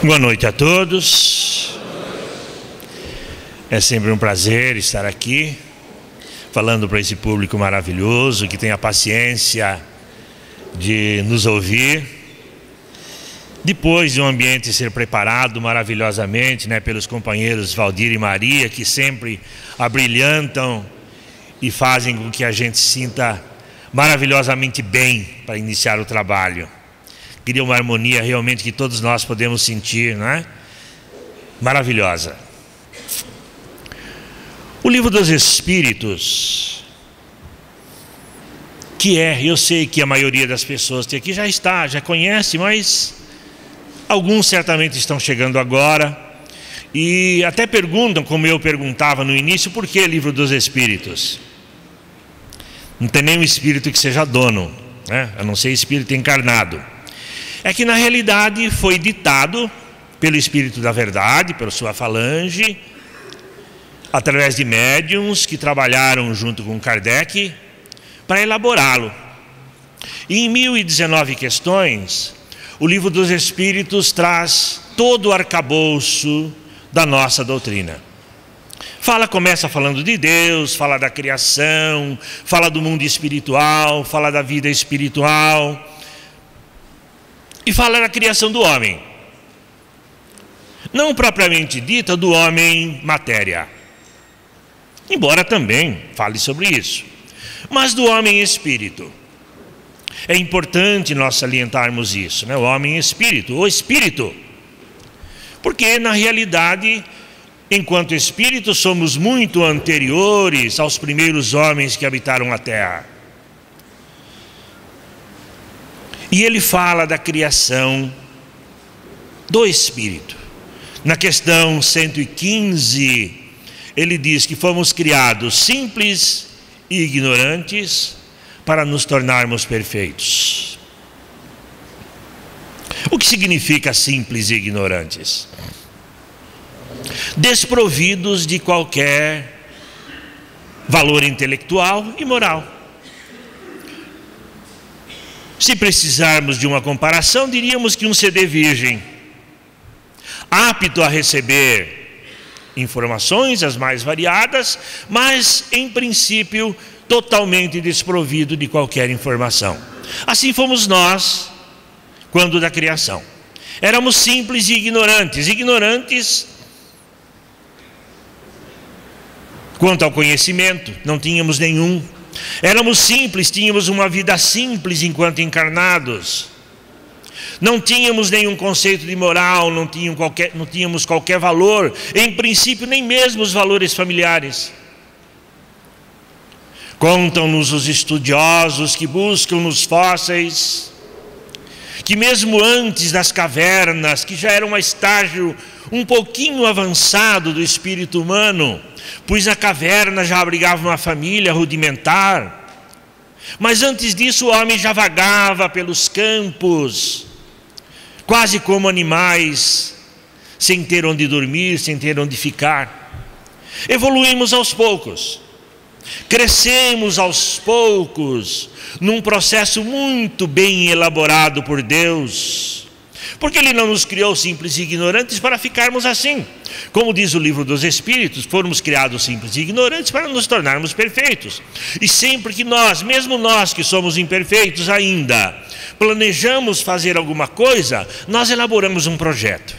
Boa noite a todos. É sempre um prazer estar aqui, falando para esse público maravilhoso, que tem a paciência de nos ouvir. Depois de um ambiente ser preparado maravilhosamente, pelos companheiros Valdir e Maria, que sempre abrilhantam e fazem com que a gente se sinta maravilhosamente bem para iniciar o trabalho. Queria uma harmonia realmente que todos nós podemos sentir, não é? Maravilhosa. O Livro dos Espíritos, eu sei que a maioria das pessoas que aqui já conhece, mas alguns certamente estão chegando agora e até perguntam, como eu perguntava no início, por que Livro dos Espíritos? Não tem nenhum espírito que seja dono, a não ser espírito encarnado. É que na realidade foi ditado pelo Espírito da Verdade, pela sua falange, através de médiuns que trabalharam junto com Kardec para elaborá-lo. E em 1019 questões, o Livro dos Espíritos traz todo o arcabouço da nossa doutrina. Começa falando de Deus, fala da criação, fala do mundo espiritual, fala da vida espiritual e fala da criação do homem. Não propriamente dita do homem matéria, embora também fale sobre isso, mas do homem espírito. É importante nós salientarmos isso, o homem espírito, o espírito, porque na realidade, enquanto espírito, somos muito anteriores aos primeiros homens que habitaram a terra. E ele fala da criação do espírito. Na questão 115, ele diz que fomos criados simples e ignorantes para nos tornarmos perfeitos. O que significa simples e ignorantes? Desprovidos de qualquer valor intelectual e moral. Se precisarmos de uma comparação, diríamos que um CD virgem, apto a receber informações as mais variadas, mas em princípio totalmente desprovido de qualquer informação. Assim fomos nós quando da criação. Éramos simples e ignorantes quanto ao conhecimento, não tínhamos nenhum. Éramos simples, tínhamos uma vida simples enquanto encarnados. Não tínhamos nenhum conceito de moral, não tínhamos qualquer valor, em princípio nem mesmo os valores familiares. Contam-nos os estudiosos que buscam nos fósseis, que mesmo antes das cavernas, que já era um estágio um pouquinho avançado do espírito humano, pois a caverna já abrigava uma família rudimentar, mas antes disso o homem já vagava pelos campos, quase como animais, sem ter onde dormir, sem ter onde ficar. Evoluímos aos poucos, crescemos aos poucos, num processo muito bem elaborado por Deus, porque Ele não nos criou simples e ignorantes para ficarmos assim. Como diz o Livro dos Espíritos, fomos criados simples e ignorantes para nos tornarmos perfeitos. E sempre que nós, mesmo nós que somos imperfeitos ainda, planejamos fazer alguma coisa, nós elaboramos um projeto.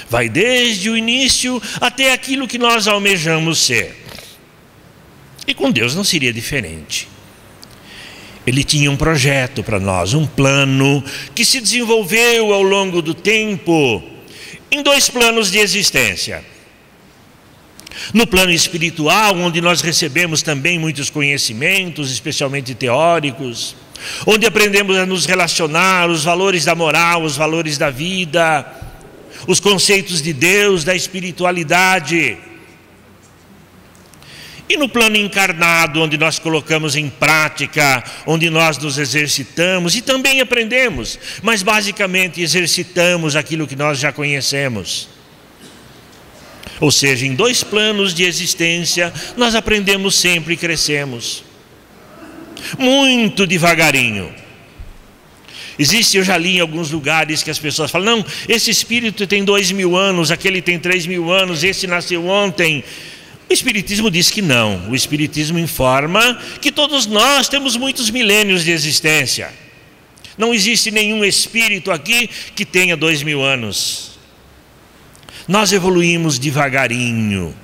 Vai desde o início até aquilo que nós almejamos ser. E com Deus não seria diferente. Ele tinha um projeto para nós, um plano que se desenvolveu ao longo do tempo em 2 planos de existência. No plano espiritual, onde nós recebemos também muitos conhecimentos, especialmente teóricos, onde aprendemos a nos relacionar, os valores da moral, os valores da vida, os conceitos de Deus, da espiritualidade. E no plano encarnado, onde nós colocamos em prática, onde nós nos exercitamos e também aprendemos, mas basicamente exercitamos aquilo que nós já conhecemos. Ou seja, em 2 planos de existência, nós aprendemos sempre e crescemos. Muito devagarinho. Eu já li em alguns lugares que as pessoas falam: não, esse espírito tem 2000 anos, aquele tem 3000 anos, esse nasceu ontem. O Espiritismo diz que não. O Espiritismo informa que todos nós temos muitos milênios de existência. Não existe nenhum espírito aqui que tenha 2000 anos. Nós evoluímos devagarinho.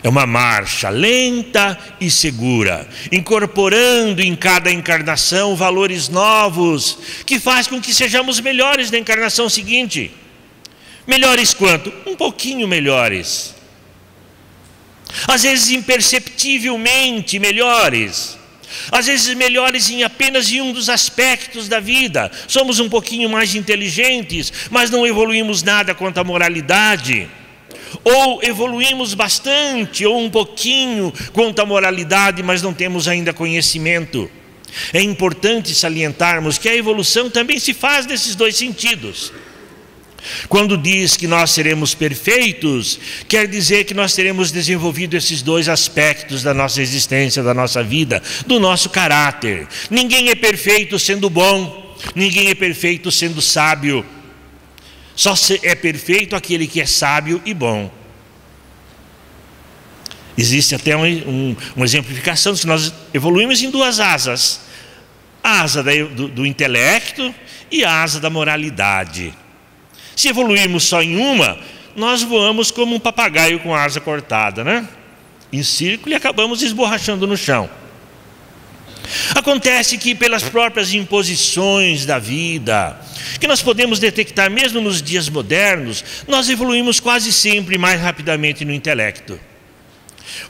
É uma marcha lenta e segura, incorporando em cada encarnação valores novos, que faz com que sejamos melhores na encarnação seguinte. Melhores quanto? Um pouquinho melhores. Às vezes imperceptivelmente melhores. Às vezes melhores em apenas um dos aspectos da vida. Somos um pouquinho mais inteligentes, mas não evoluímos nada quanto à moralidade. Ou evoluímos bastante, ou um pouquinho quanto à moralidade, mas não temos ainda conhecimento. É importante salientarmos que a evolução também se faz nesses dois sentidos. Quando diz que nós seremos perfeitos, quer dizer que nós teremos desenvolvido esses dois aspectos da nossa existência, da nossa vida, do nosso caráter. Ninguém é perfeito sendo bom, ninguém é perfeito sendo sábio. Só é perfeito aquele que é sábio e bom. Existe até uma exemplificação de que nós evoluímos em duas asas: a asa do intelecto e a asa da moralidade. Se evoluirmos só em uma, nós voamos como um papagaio com a asa cortada, né? Em círculo, e acabamos esborrachando no chão. Acontece que pelas próprias imposições da vida, que nós podemos detectar mesmo nos dias modernos, nós evoluímos quase sempre mais rapidamente no intelecto.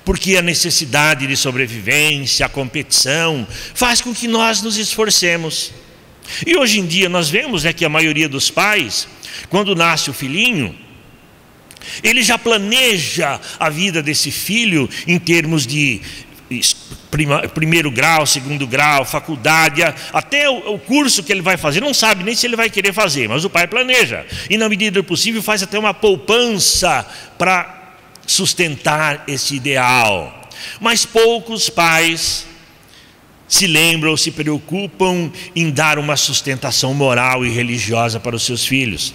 Porque a necessidade de sobrevivência, a competição, faz com que nós nos esforcemos. E hoje em dia nós vemos que a maioria dos pais, quando nasce o filhinho, ele já planeja a vida desse filho em termos de primeiro grau, segundo grau, faculdade, até o curso que ele vai fazer. Não sabe nem se ele vai querer fazer, mas o pai planeja. E na medida do possível faz até uma poupança para sustentar esse ideal. Mas poucos pais se lembram ou se preocupam em dar uma sustentação moral e religiosa para os seus filhos.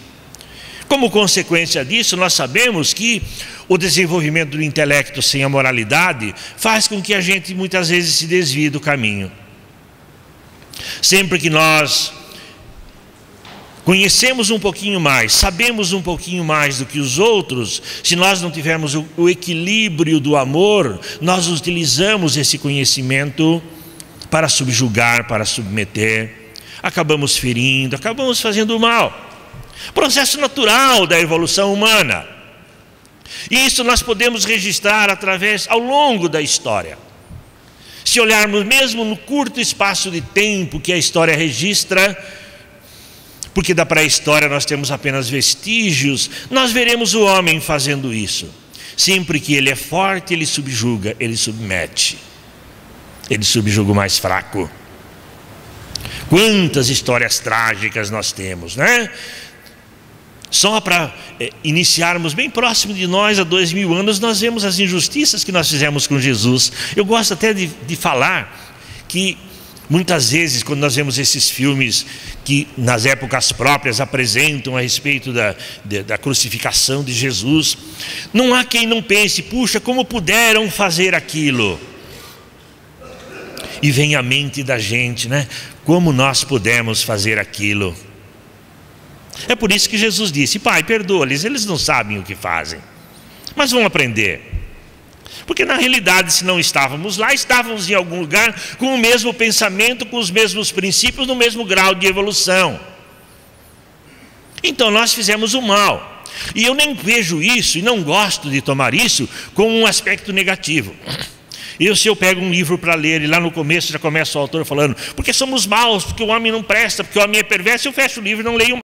Como consequência disso, nós sabemos que o desenvolvimento do intelecto sem a moralidade faz com que a gente muitas vezes se desvie do caminho. Sempre que nós conhecemos um pouquinho mais, sabemos um pouquinho mais do que os outros, se nós não tivermos o equilíbrio do amor, nós utilizamos esse conhecimento para subjugar, para submeter, acabamos ferindo, acabamos fazendo mal. Processo natural da evolução humana. E isso nós podemos registrar ao longo da história. Se olharmos mesmo no curto espaço de tempo que a história registra, porque da pré-história nós temos apenas vestígios, nós veremos o homem fazendo isso. Sempre que ele é forte, ele subjuga, ele submete. Ele subjuga o mais fraco. Quantas histórias trágicas nós temos, né? Só para iniciarmos bem próximo de nós, há 2000 anos, nós vemos as injustiças que nós fizemos com Jesus. Eu gosto até de falar que muitas vezes, quando nós vemos esses filmes que nas épocas próprias apresentam a respeito da crucificação de Jesus, não há quem não pense: puxa, como puderam fazer aquilo? E vem à mente da gente, né? Como nós pudemos fazer aquilo? É por isso que Jesus disse: Pai, perdoa-lhes, eles não sabem o que fazem, mas vão aprender. Porque na realidade, se não estávamos lá, estávamos em algum lugar com o mesmo pensamento, com os mesmos princípios, no mesmo grau de evolução. Então nós fizemos o mal. E eu nem vejo isso, e não gosto de tomar isso como um aspecto negativo. Se eu pego um livro para ler, e lá no começo já começa o autor falando: porque somos maus, porque o homem não presta, porque o homem é perverso, eu fecho o livro e não leio